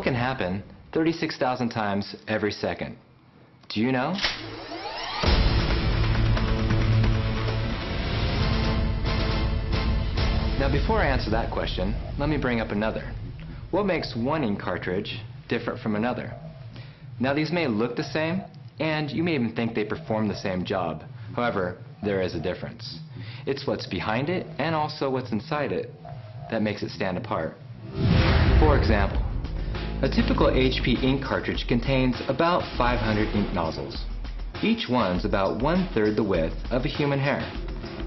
what can happen 36,000 times every second? Do you know? Now, before I answer that question, let me bring up another. What makes one ink cartridge different from another? Now, these may look the same, and you may even think they perform the same job. However, there is a difference. It's what's behind it and also what's inside it that makes it stand apart. For example, a typical HP ink cartridge contains about 500 ink nozzles. Each one's about 1/3 the width of a human hair.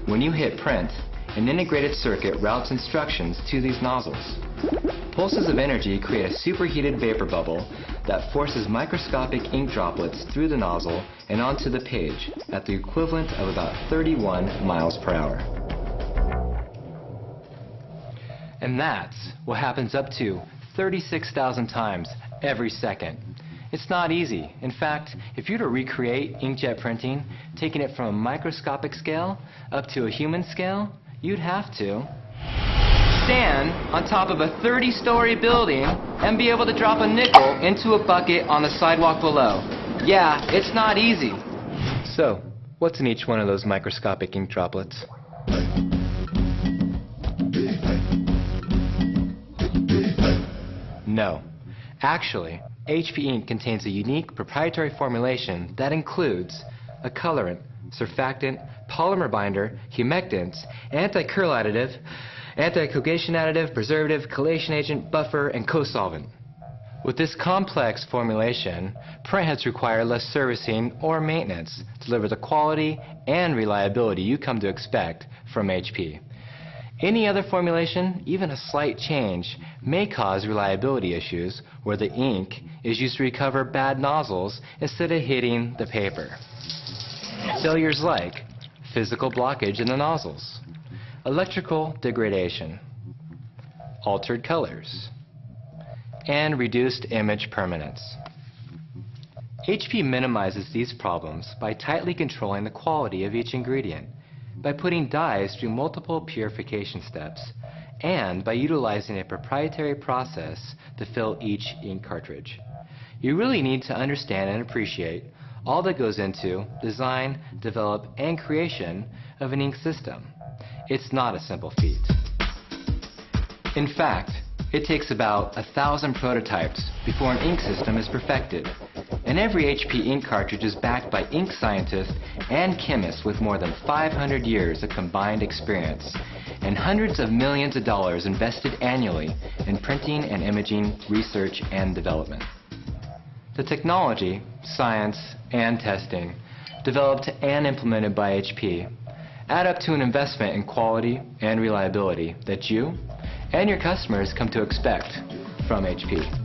When you hit print, an integrated circuit routes instructions to these nozzles. Pulses of energy create a superheated vapor bubble that forces microscopic ink droplets through the nozzle and onto the page at the equivalent of about 31 miles per hour. And that's what happens up to 36,000 times every second. It's not easy. In fact, if you were to recreate inkjet printing, taking it from a microscopic scale up to a human scale, you'd have to stand on top of a 30-story building and be able to drop a nickel into a bucket on the sidewalk below. Yeah, it's not easy. So, what's in each one of those microscopic ink droplets? No. Actually, HP ink contains a unique proprietary formulation that includes a colorant, surfactant, polymer binder, humectants, anti-curl additive, anti-coagulation additive, preservative, chelation agent, buffer, and co-solvent. With this complex formulation, printheads require less servicing or maintenance to deliver the quality and reliability you come to expect from HP. Any other formulation, even a slight change, may cause reliability issues where the ink is used to recover bad nozzles instead of hitting the paper. Failures like physical blockage in the nozzles, electrical degradation, altered colors, and reduced image permanence. HP minimizes these problems by tightly controlling the quality of each ingredient, by putting dyes through multiple purification steps, and by utilizing a proprietary process to fill each ink cartridge. You really need to understand and appreciate all that goes into design, develop, and creation of an ink system. It's not a simple feat. In fact, it takes about 1,000 prototypes before an ink system is perfected. And every HP ink cartridge is backed by ink scientists and chemists with more than 500 years of combined experience and hundreds of millions of dollars invested annually in printing and imaging research and development. The technology, science, and testing developed and implemented by HP add up to an investment in quality and reliability that you and your customers come to expect from HP.